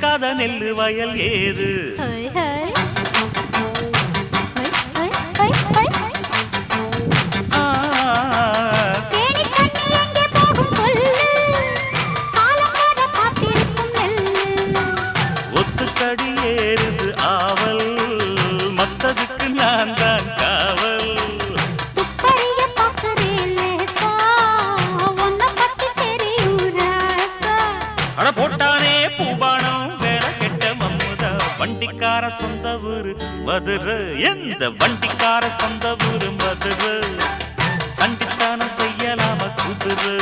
விதைக்காத நெல்லு வயல் ஏது ஒத்துக்கடி ஏறுது ஆவல் மத்ததுக்கு நான் தான் காவல் அட போட்டானே பூபானம் வேற கெட்ட மம்முதா வண்டிக்கார சொந்த ஊரு மதுரை எந்த வண்டிக்கார சொந்த ஊரு மதுரை சண்டித்தானம் செய்யலாம குதிரை